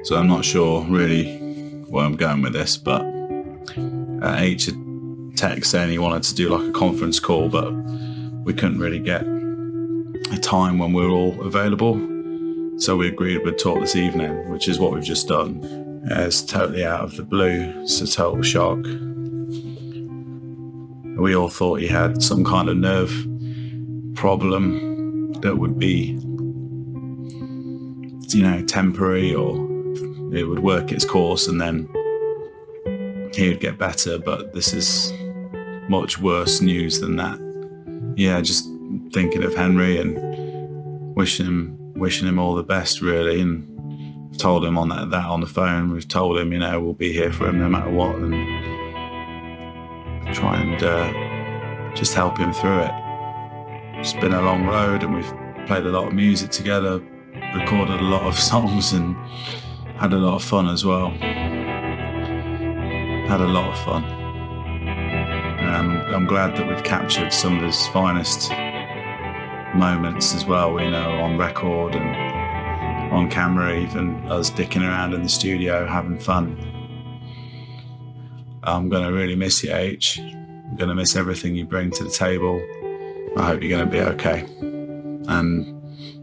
So I'm not sure really where I'm going with this, but H had text saying he wanted to do like a conference call, but we couldn't really get a time when we were all available. So we agreed we'd talk this evening, which is what we've just done. It's totally out of the blue. It's a total shock. We all thought he had some kind of nerve problem that would be, temporary, or it would work its course and then he would get better. But this is much worse news than that. Yeah, just thinking of Henry and wishing him all the best, really. And I've told him on that on the phone. We've told him, we'll be here for him no matter what, and try and just help him through it. It's been a long road, and we've played a lot of music together, recorded a lot of songs, and had a lot of fun as well. Had a lot of fun. And I'm glad that we've captured some of his finest moments as well, on record and on camera, even us dicking around in the studio having fun. I'm going to really miss you, H. I'm going to miss everything you bring to the table. I hope you're going to be okay. And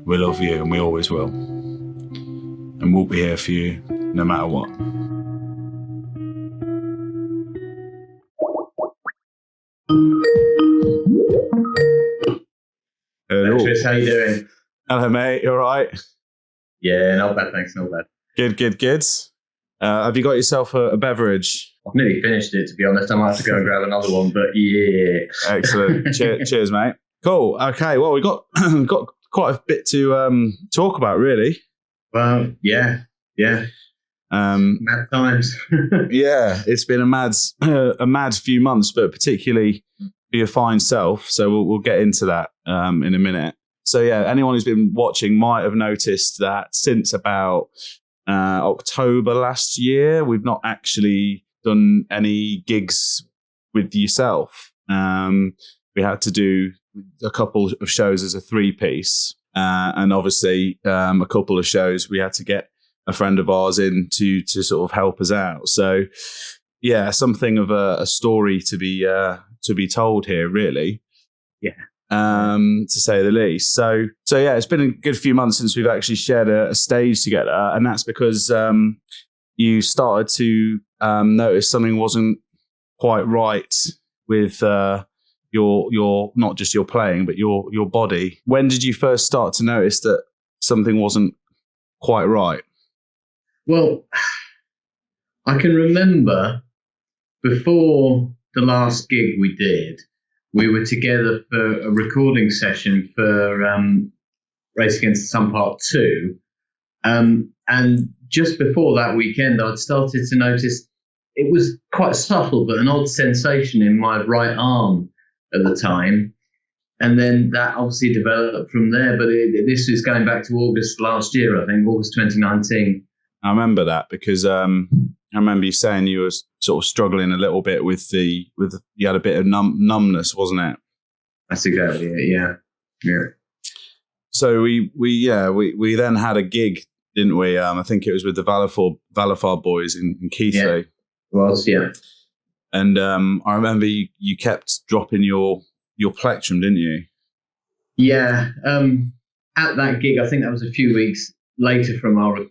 we love you, and we always will. And we'll be here for you no matter what. Hello. Chris, how you doing? Hello, mate. You all right? Yeah, not bad, thanks. Not bad. Good. Have you got yourself a beverage? I've nearly finished it, to be honest. I might have to go and grab another one, but yeah. Excellent. Cheers, mate. Cool. Okay. Well, we got quite a bit to talk about, really. Well, yeah. Mad times. Yeah, it's been a mad few months, but particularly for your fine self. So we'll get into that in a minute. So yeah, anyone who's been watching might have noticed that since about October last year, we've not actually done any gigs with yourself. We had to do a couple of shows as a 3-piece, and obviously a couple of shows we had to get a friend of ours in to sort of help us out. So yeah, something of a story to be told here, really. Yeah. To say the least. So yeah, it's been a good few months since we've actually shared a stage together, and that's because you started to notice something wasn't quite right with your not just your playing, but your body. When did you first start to notice that something wasn't quite right? Well, I can remember before the last gig we did, we were together for a recording session for Race Against the Sun Part 2. And just before that weekend, I'd started to notice it was quite subtle, but an odd sensation in my right arm at the time. And then that obviously developed from there. But this was going back to August last year, I think, August 2019. I remember that because I remember you saying you were sort of struggling a little bit with you had a bit of numbness, wasn't it? That's exactly it. Yeah. So we then had a gig, didn't we? I think it was with the Valafar boys in Keithley. Yeah, it was, yeah. And I remember you kept dropping your plectrum, didn't you? Yeah. At that gig, I think that was a few weeks later from our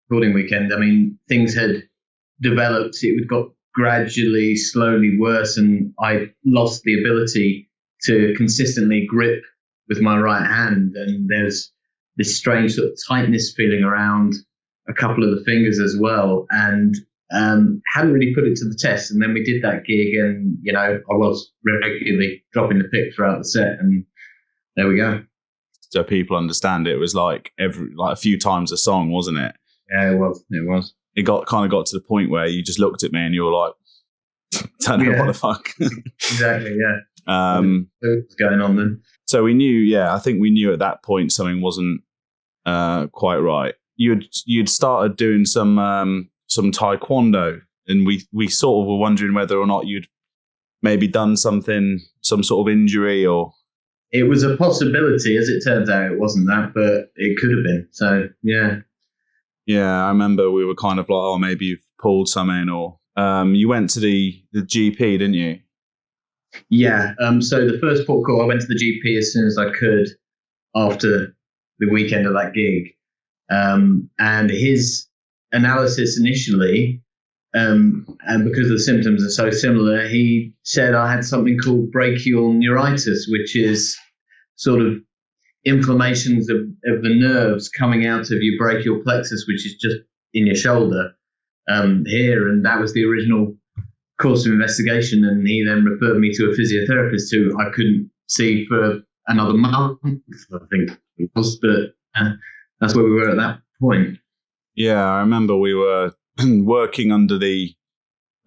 recording weekend. I mean, things had developed. It got gradually, slowly worse, and I lost the ability to consistently grip with my right hand. And there's this strange sort of tightness feeling around a couple of the fingers as well. And hadn't really put it to the test. And then we did that gig, and I was regularly dropping the pick throughout the set, and there we go. So people understand, it was like a few times a song, wasn't it? Yeah, it was. It got to the point where you just looked at me and you were like, don't know what the fuck. Exactly, yeah. What's going on then? So we knew, I think we knew at that point something wasn't quite right. You'd started doing some taekwondo, and we sort of were wondering whether or not you'd maybe done some sort of injury, or... It was a possibility. As it turns out, it wasn't that, but it could have been. So, yeah. Yeah, I remember we were kind of like, oh, maybe you've pulled something, or you went to the GP, didn't you? Yeah. So the first port call, I went to the GP as soon as I could after the weekend of that gig. And his analysis initially, and because the symptoms are so similar, he said I had something called brachial neuritis, which is sort of inflammations of the nerves coming out of your brachial plexus, which is just in your shoulder here. And that was the original course of investigation. And he then referred me to a physiotherapist who I couldn't see for another month, I think it was, but that's where we were at that point. Yeah, I remember we were working under the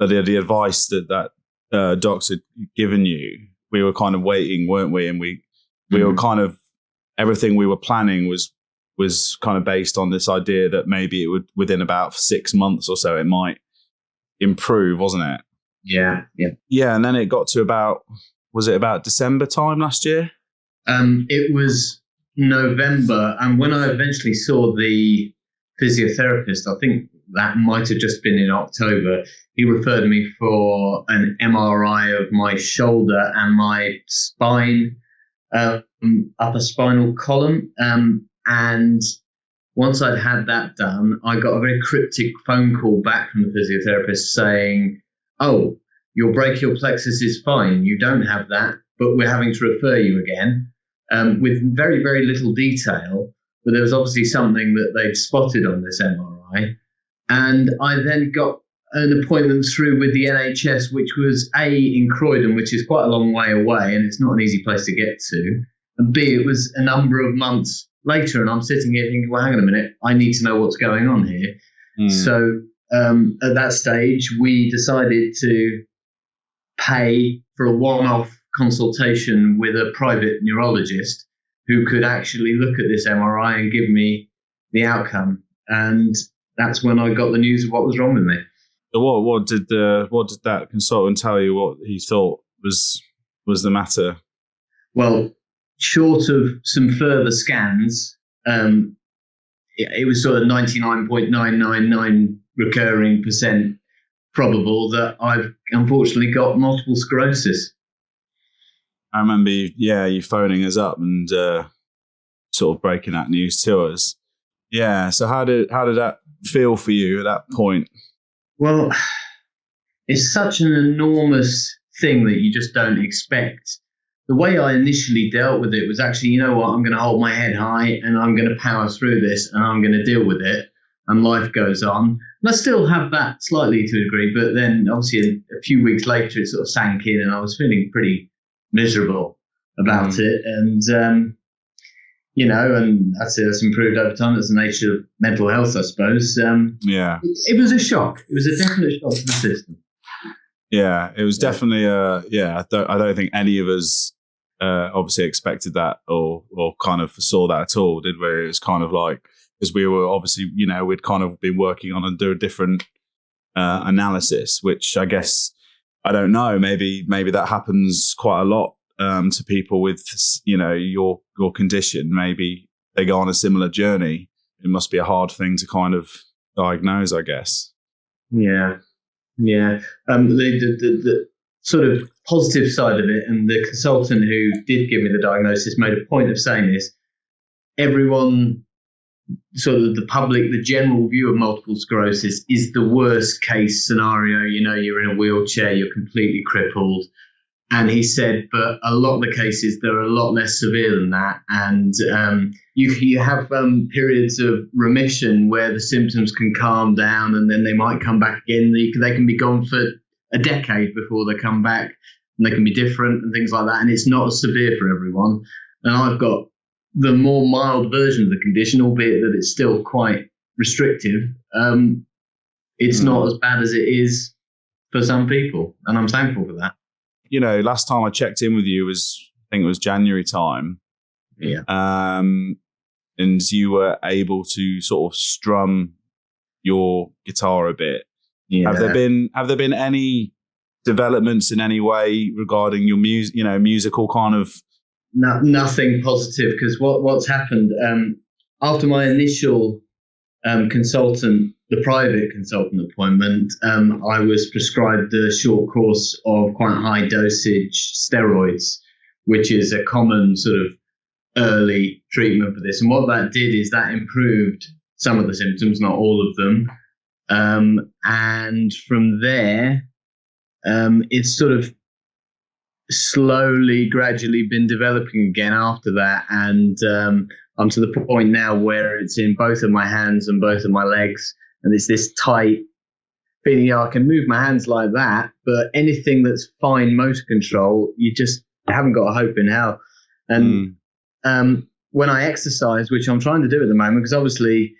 advice that doctor had given you. We were kind of waiting, weren't we? And we were kind of, everything we were planning was kind of based on this idea that maybe it would, within about 6 months or so, it might improve, wasn't it? Yeah. And then it got to was it about December time last year? It was November, and when I eventually saw the physiotherapist, I think that might have just been in October, he referred me for an MRI of my shoulder and my spine, upper spinal column. And once I'd had that done, I got a very cryptic phone call back from the physiotherapist saying, oh, your brachial plexus is fine. You don't have that, but we're having to refer you again, with very, very little detail. But there was obviously something that they'd spotted on this MRI. And I then got an appointment through with the NHS, which was A, in Croydon, which is quite a long way away, and it's not an easy place to get to. And B, it was a number of months later, and I'm sitting here thinking, well, hang on a minute, I need to know what's going on here. So at that stage, we decided to pay for a one-off consultation with a private neurologist who could actually look at this MRI and give me the outcome. And that's when I got the news of what was wrong with me. So what did that consultant tell you? What he thought was the matter? Well, short of some further scans, it was sort of 99.999 recurring percent probable that I've unfortunately got multiple sclerosis. I remember you phoning us up and sort of breaking that news to us. Yeah. So how did that feel for you at that point? Well, it's such an enormous thing that you just don't expect. The way I initially dealt with it was actually, you know what, I'm going to hold my head high and I'm going to power through this and I'm going to deal with it, and life goes on. And I still have that slightly to a degree, but then obviously a few weeks later it sort of sank in and I was feeling pretty miserable about it. And, and that's improved over time. That's the nature of mental health, I suppose. It was a shock. It was a definite shock to the system. Yeah, it was definitely I don't think any of us obviously expected that or kind of foresaw that at all, did we? It was kind of like, because we were obviously, we'd kind of been working on and do a different analysis, which I guess, I don't know, maybe that happens quite a lot to people with, your condition. Maybe they go on a similar journey. It must be a hard thing to kind of diagnose, I guess. Yeah. The sort of positive side of it, and the consultant who did give me the diagnosis made a point of saying this, everyone, sort of the public, the general view of multiple sclerosis is the worst case scenario. You're in a wheelchair, you're completely crippled. And he said, but a lot of the cases, they're a lot less severe than that. And you have periods of remission where the symptoms can calm down and then they might come back again. They can be gone for a decade before they come back, and they can be different and things like that. And it's not as severe for everyone. And I've got the more mild version of the condition, albeit that it's still quite restrictive. It's not as bad as it is for some people. And I'm thankful for that. Last time I checked in with you I think it was January time. Yeah. And you were able to sort of strum your guitar a bit. Yeah. Have there been any developments in any way regarding your musical kind of? No, nothing positive, because what's happened after my initial consultant, the private consultant appointment, I was prescribed a short course of quite high dosage steroids, which is a common sort of early treatment for this. And what that did is that improved some of the symptoms, not all of them. And from there, it's sort of slowly, gradually been developing again after that. And I'm to the point now where it's in both of my hands and both of my legs. And it's this tight feeling. I can move my hands like that, but anything that's fine motor control, you just haven't got a hope in hell. And when I exercise, which I'm trying to do at the moment, because obviously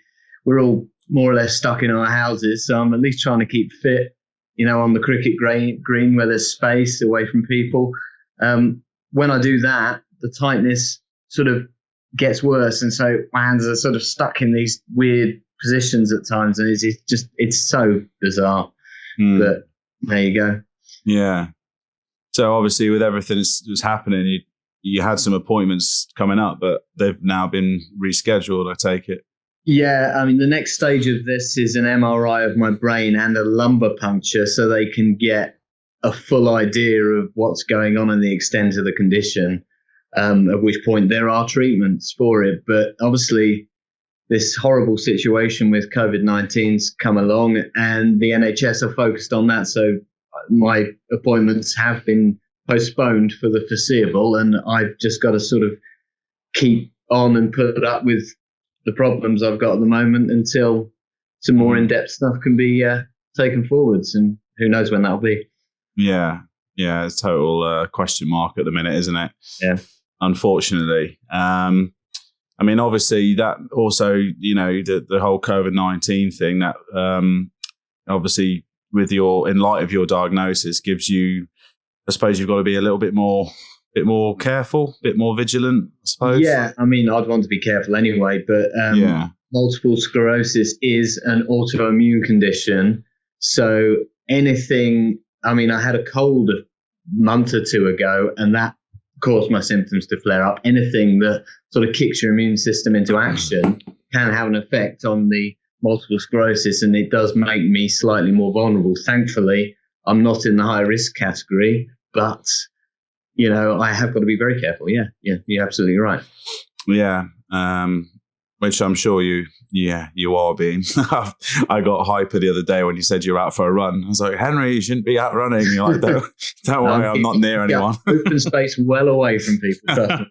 we're all more or less stuck in our houses, so I'm at least trying to keep fit, on the cricket green where there's space away from people. When I do that, the tightness sort of gets worse, and so my hands are sort of stuck in these weird positions at times, and it's so bizarre. But there you go. Yeah. So obviously, with everything that's happening, you had some appointments coming up, but they've now been rescheduled, I take it. Yeah, I mean, the next stage of this is an MRI of my brain and a lumbar puncture, so they can get a full idea of what's going on and the extent of the condition, at which point there are treatments for it. But obviously, this horrible situation with COVID-19's come along, and the NHS are focused on that, so my appointments have been postponed for the foreseeable, and I've just got to sort of keep on and put up with the problems I've got at the moment until some more in-depth stuff can be taken forwards, and who knows when that'll be. Yeah, it's total question mark at the minute, isn't it? Yeah. Unfortunately. I mean, obviously that also, the whole COVID-19 thing that obviously in light of your diagnosis gives you, I suppose you've got to be a little bit more careful, a bit more vigilant, I suppose. Yeah, I mean, I'd want to be careful anyway, but multiple sclerosis is an autoimmune condition. So anything, I mean, I had a cold a month or two ago, and that caused my symptoms to flare up. Anything that sort of kicks your immune system into action can have an effect on the multiple sclerosis, and it does make me slightly more vulnerable. Thankfully, I'm not in the high risk category, but I have got to be very careful. Yeah, you're absolutely right. Yeah, which I'm sure you are being. I got hyper the other day when you said you were out for a run. I was like, Henry, you shouldn't be out running. You're like, don't worry, I'm not near anyone. Open space, well away from people.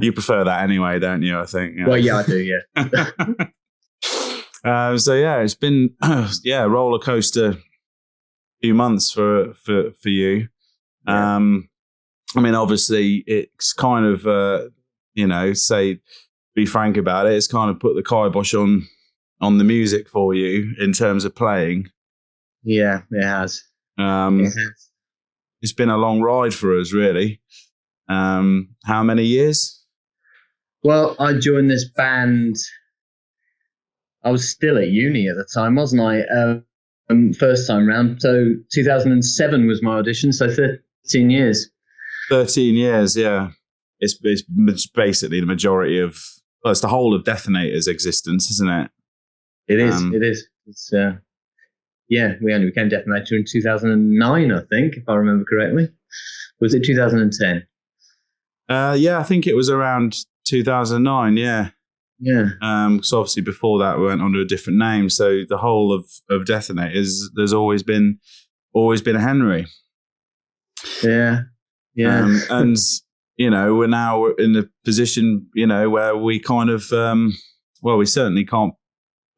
You prefer that anyway, don't you? I think. Well, yeah, I do. Yeah. So yeah, it's been roller coaster few months for you. Yeah. I mean, obviously, it's kind of be frank about it. It's kind of put the kibosh on the music for you in terms of playing. Yeah, it has. It's been a long ride for us, really. How many years? Well, I joined this band. I was still at uni at the time, wasn't I? First time round. So 2007 was my audition. So 13 years. 13 years, yeah. It's basically the majority of, it's the whole of Dethonator's existence, isn't it? It is. It is. It's we only became Dethonator in 2009, I think, if I remember correctly. Was it 2010? I think it was around 2009. Yeah. Yeah. So obviously before that we went under a different name. So the whole of Dethonator there's always been a Henry. Yeah. Yeah. And we're now in a position, where we kind of we certainly can't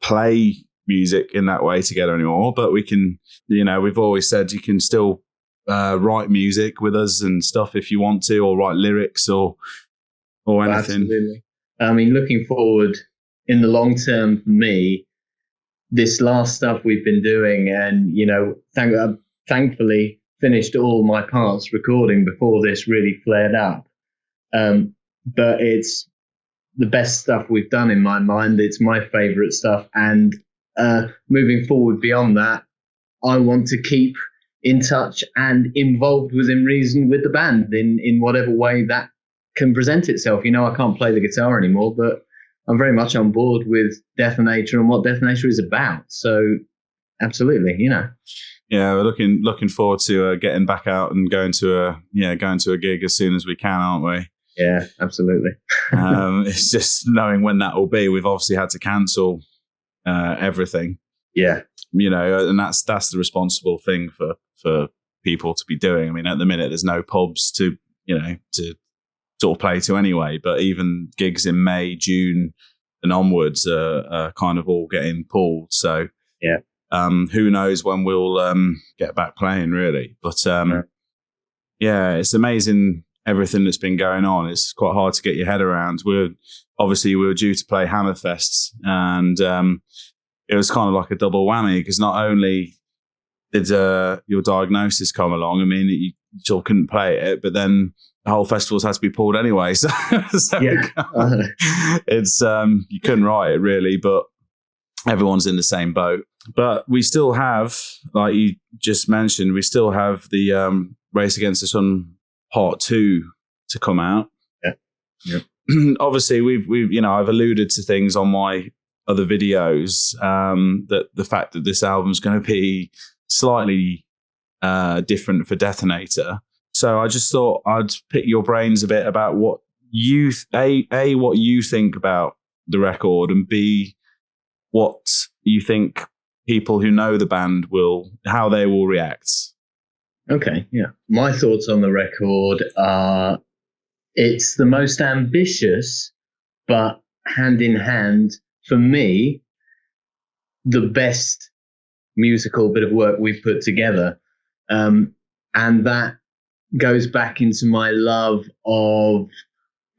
play music in that way together anymore, but we can, we've always said you can still write music with us and stuff if you want to, or write lyrics or anything. Absolutely. I mean, looking forward in the long term for me, this last stuff we've been doing, and thankfully finished all my parts recording before this really flared up. But it's the best stuff we've done in my mind. It's my favorite stuff, and moving forward beyond that, I want to keep in touch and involved within reason with the band in whatever way that can present itself. I can't play the guitar anymore, but I'm very much on board with Dethonator and what Dethonator is about. So absolutely, Yeah, we're looking forward to getting back out and going to a gig as soon as we can, aren't we? Yeah, absolutely. It's just knowing when that will be. We've obviously had to cancel everything. Yeah, and that's the responsible thing for people to be doing. I mean, at the minute, there's no pubs to sort of play to anyway. But even gigs in May, June, and onwards are kind of all getting pulled. So yeah. Who knows when we'll get back playing, really. But it's amazing everything that's been going on. It's quite hard to get your head around. We were due to play Hammerfest, and it was kind of like a double whammy, because not only did your diagnosis come along, I mean, you sort of couldn't play it, but then the whole festival's had to be pulled anyway. So yeah. It's you couldn't write it, really, but everyone's in the same boat. But we still have, like you just mentioned, we still have the Race Against the Sun Part 2 to come out. Yeah. Obviously, we've I've alluded to things on my other videos, that the fact that this album's going to be slightly different for Dethonator. So I just thought I'd pick your brains a bit about what you what you think about the record, and B, what you think people who know the band how they will react. Okay, yeah. My thoughts on the record are it's the most ambitious, but hand in hand, for me, the best musical bit of work we've put together. And that goes back into my love of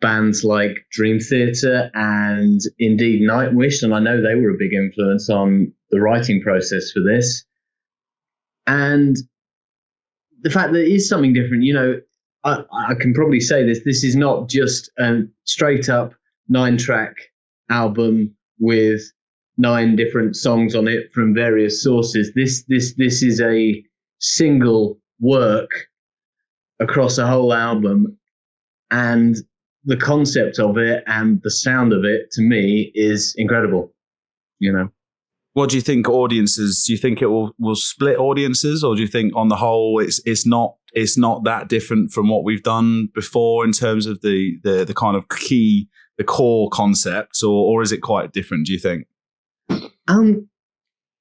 bands like Dream Theater and indeed Nightwish, and I know they were a big influence on the writing process for this. And the fact that it is something different, I can probably say this is not just a straight up 9-track album with 9 different songs on it from various sources. This is a single work across a whole album, and the concept of it and the sound of it, to me, is incredible. What do you think audiences? Do you think it will split audiences, or do you think on the whole it's not that different from what we've done before in terms of the kind of the core concepts, or is it quite different, do you think?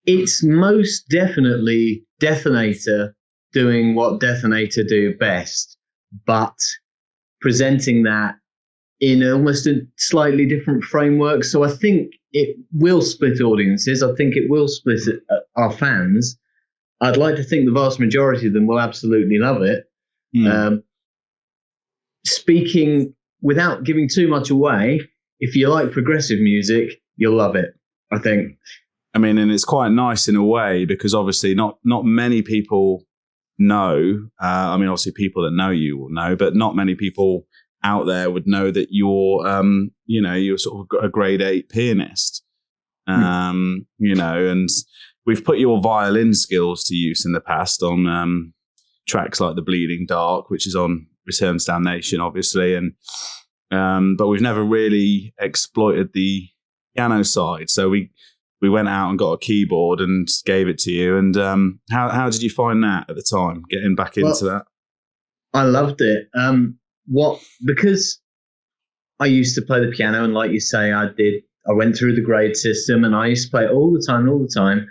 It's most definitely Dethonator doing what Dethonator do best, but presenting that in almost a slightly different framework. So I think it will split audiences. I think it will split our fans. I'd like to think the vast majority of them will absolutely love it. Speaking without giving too much away, if you like progressive music, you'll love it, I think. I mean, and it's quite nice in a way, because obviously not many people know. I mean, obviously people that know you will know, but not many people out there would know that you're sort of a grade 8 pianist. And we've put your violin skills to use in the past on tracks like The Bleeding Dark, which is on Return to Damnation, obviously, and but we've never really exploited the piano side. So we went out and got a keyboard and gave it to you. And how did you find that at the time, getting back into that? I loved it. Because I used to play the piano, and like you say, I went through the grade system, and I used to play it all the time.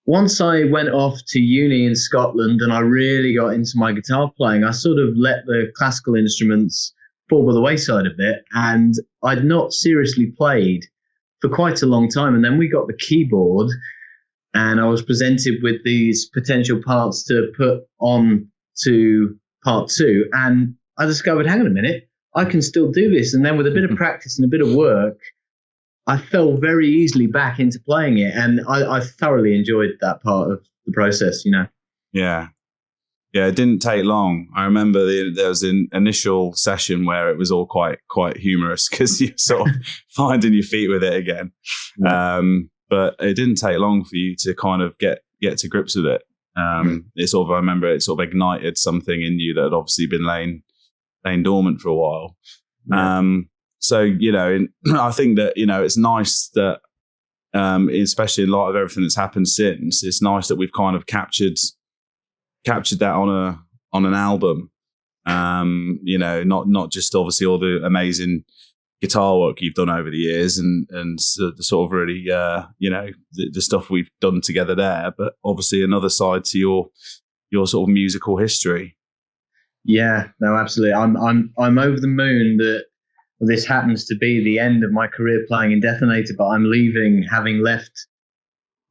Once I went off to uni in Scotland and I really got into my guitar playing, I sort of let the classical instruments fall by the wayside a bit, and I'd not seriously played for quite a long time. And then we got the keyboard, and I was presented with these potential parts to put on to part 2, and I discovered, hang on a minute, I can still do this. And then with a bit of practice and a bit of work, I fell very easily back into playing it. And I thoroughly enjoyed that part of the process, Yeah. Yeah, it didn't take long. I remember there was an initial session where it was all quite humorous, because you're sort of finding your feet with it again. But it didn't take long for you to kind of get to grips with it. I remember it sort of ignited something in you that had obviously been laying dormant for a while. So, I think that, it's nice that, especially in light of everything that's happened since, it's nice that we've kind of captured that on an album. Not just obviously all the amazing guitar work you've done over the years and the sort of really, the stuff we've done together there, but obviously another side to your sort of musical history. Yeah, no, absolutely. I'm over the moon that this happens to be the end of my career playing in Dethonator, but I'm leaving having left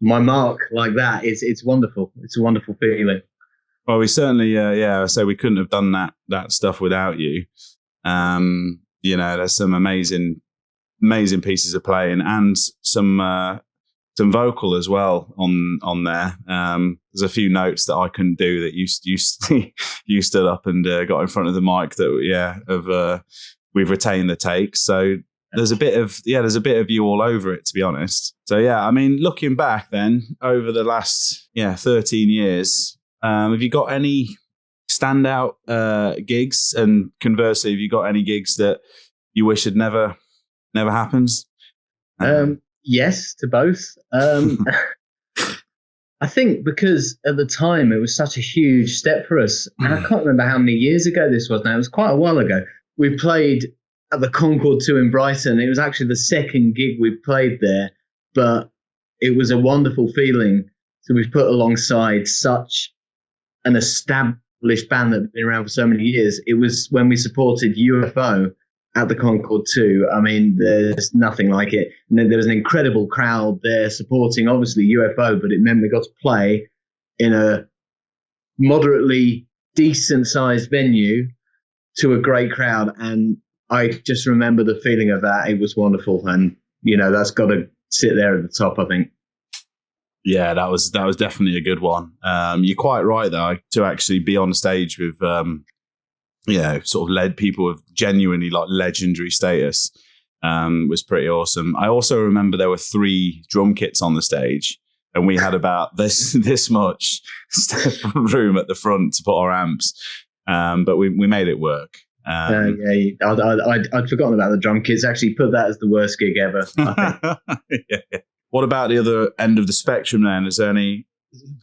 my mark like that. It's wonderful. It's a wonderful feeling. Well, we certainly, so we couldn't have done that stuff without you. There's some amazing pieces of playing and some vocal as well on there. There's a few notes that I couldn't do that you stood up and got in front of the mic that we've retained the takes. So there's a bit of you all over it, to be honest. So yeah, I mean, looking back then over the last 13 years, have you got any standout gigs? And conversely, have you got any gigs that you wish had never happened? Yes, to both. I think because at the time it was such a huge step for us, and I can't remember how many years ago this was now. It was quite a while ago. We played at the Concorde 2 in Brighton. It was actually the second gig we played there, but it was a wonderful feeling to be put alongside such an established band that had been around for so many years. It was when we supported UFO at the Concorde 2. I mean, there's nothing like it. And then there was an incredible crowd there supporting, obviously, UFO, but it meant we got to play in a moderately decent-sized venue to a great crowd. And I just remember the feeling of that. It was wonderful. And, that's got to sit there at the top, I think. Yeah, that was definitely a good one. You're quite right, though, to actually be on stage with sort of led people with genuinely like legendary status was pretty awesome. I also remember there were 3 drum kits on the stage, and we had about this much room at the front to put our amps, but we made it work. I'd forgotten about the drum kits. Actually, put that as the worst gig ever. I think. Yeah. What about the other end of the spectrum then? Is there any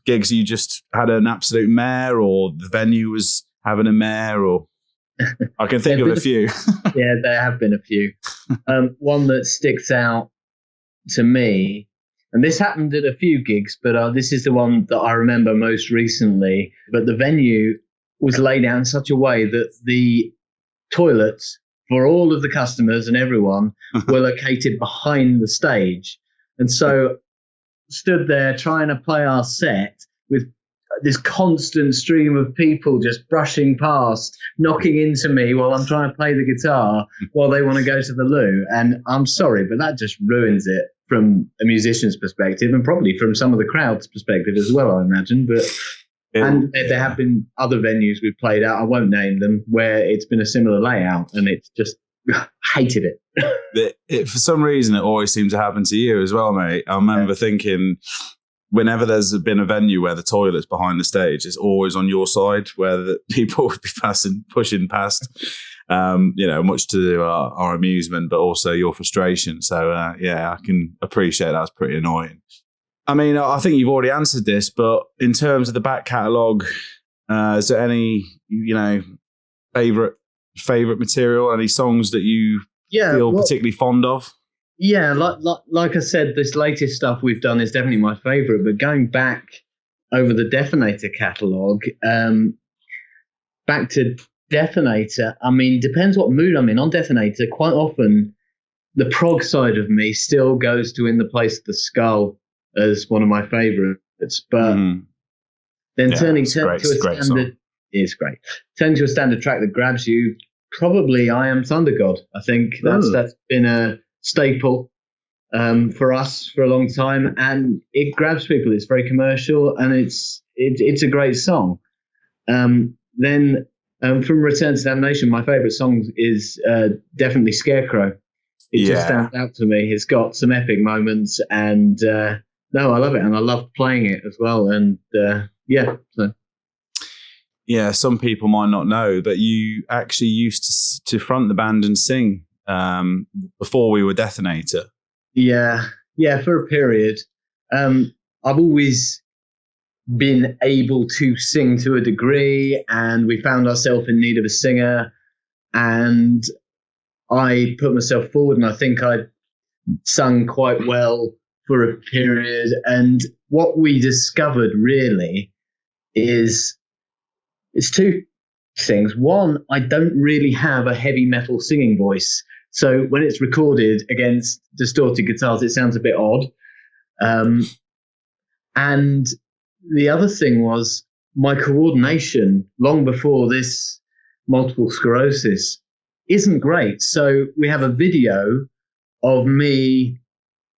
gigs you just had an absolute mare, or the venue was having a mare, or I can think of a few. Yeah, there have been a few. One that sticks out to me, and this happened at a few gigs, but this is the one that I remember most recently. But the venue was laid out in such a way that the toilets for all of the customers and everyone were located behind the stage. And so stood there trying to play our set with this constant stream of people just brushing past, knocking into me while I'm trying to play the guitar while they want to go to the loo. And I'm sorry, but that just ruins it from a musician's perspective, and probably from some of the crowd's perspective as well, I imagine. But there have been other venues we've played at, I won't name them, where it's been a similar layout, and it's just hated it. For some reason, it always seems to happen to you as well, mate. I remember thinking, whenever there's been a venue where the toilet's behind the stage, it's always on your side, where the people would be pushing past, much to our amusement, but also your frustration. So, I can appreciate that's pretty annoying. I mean, I think you've already answered this, but in terms of the back catalogue, is there any, favourite material, any songs that you feel particularly fond of? Yeah, like I said, this latest stuff we've done is definitely my favourite. But going back over the Dethonator catalogue, back to Dethonator, I mean, depends what mood I'm in. On Dethonator, quite often the prog side of me still goes to In the Place of the Skull as one of my favourites. But then turning to a standard, it's great. Turning to a standard track that grabs you, probably I Am Thunder God. I think that's been a staple for us for a long time, and it grabs people. It's very commercial, and it's a great song. Then from Return to Damnation, my favourite song is definitely Scarecrow. It just stands out to me. It's got some epic moments, and no, I love it, and I love playing it as well. And some people might not know, but you actually used to front the band and sing before we were Dethonator. Yeah, for a period. I've always been able to sing to a degree, and we found ourselves in need of a singer, and I put myself forward, and I think I sung quite well for a period. And what we discovered really is it's two things. One, I don't really have a heavy metal singing voice. So when it's recorded against distorted guitars, it sounds a bit odd. And the other thing was my coordination long before this multiple sclerosis isn't great. So we have a video of me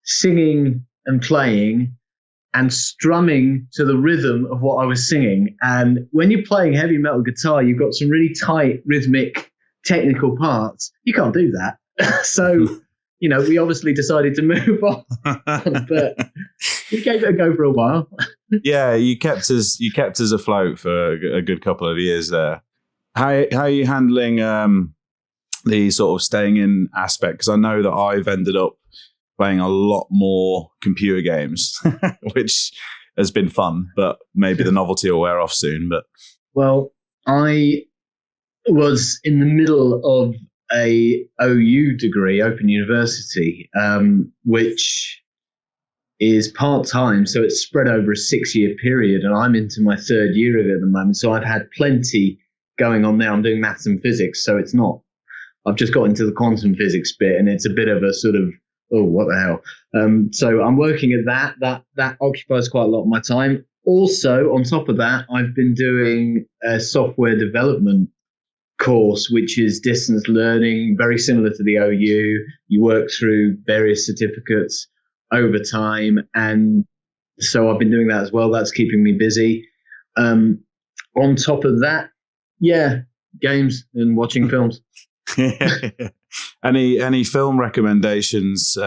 singing and playing and strumming to the rhythm of what I was singing. And when you're playing heavy metal guitar, you've got some really tight rhythmic technical parts. You can't do that. So, we obviously decided to move on, but we gave it a go for a while. Yeah, you kept us afloat for a good couple of years there. How are you handling the sort of staying in aspect? Because I know that I've ended up playing a lot more computer games, which has been fun, but maybe the novelty will wear off soon. But I was in the middle of a OU degree, Open University, which is part-time, so it's spread over a 6-year period, and I'm into my 3rd year of it at the moment, so I've had plenty going on there. I'm doing maths and physics, so it's not, I've just got into the quantum physics bit, and it's a bit of a sort of, oh, what the hell? So I'm working at that occupies quite a lot of my time. Also, on top of that, I've been doing a software development course, which is distance learning, very similar to the OU. You work through various certificates over time, and so I've been doing that as well. That's keeping me busy. On top of that, games and watching films. Any film recommendations?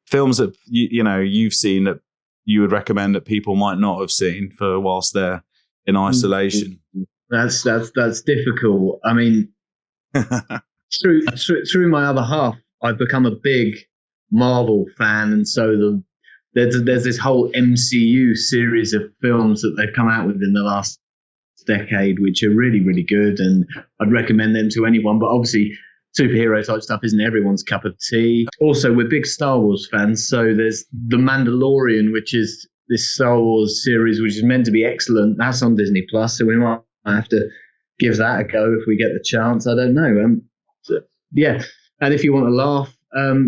Films that you've seen that you would recommend that people might not have seen for whilst they're in isolation? That's difficult. I mean, through my other half, I've become a big Marvel fan, and so there's this whole MCU series of films that they've come out with in the last decade, which are really, really good, and I'd recommend them to anyone. But obviously, superhero type stuff isn't everyone's cup of tea. Also, we're big Star Wars fans, so there's The Mandalorian, which is this Star Wars series, which is meant to be excellent. That's on Disney Plus, so we might have to give that a go if we get the chance. I don't know. And if you want to laugh,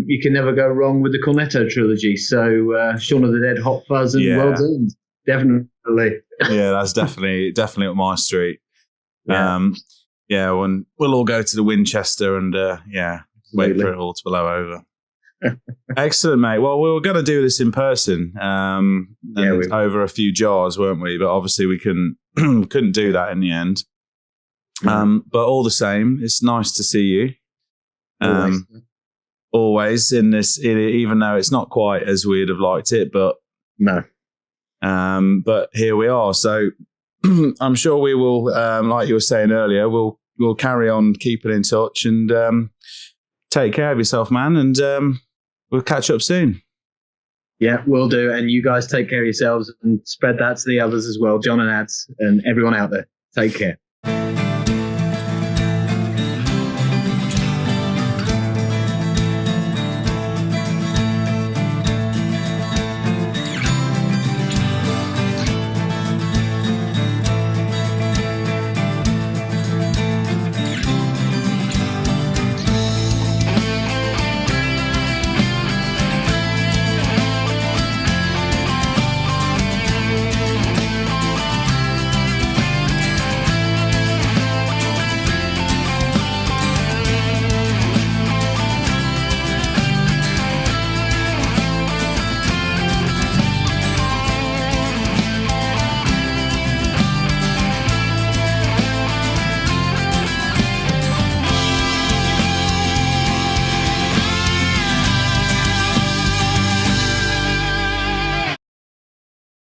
you can never go wrong with the Cornetto trilogy. So Shaun of the Dead, Hot Fuzz, and World's End. Definitely. Yeah, that's definitely up my street. When we'll all go to the Winchester and wait for it all to blow over. Excellent, mate. Well, we were going to do this in person over a few jars, weren't we? But obviously we couldn't do that in the end. But all the same, it's nice to see you. Always in this, even though it's not quite as we'd have liked it, but no. But here we are. So I'm sure we will, like you were saying earlier, we'll carry on keeping in touch, and take care of yourself, man. And we'll catch up soon. Yeah, we'll do. And you guys take care of yourselves and spread that to the others as well, John and Ads and everyone out there. Take care.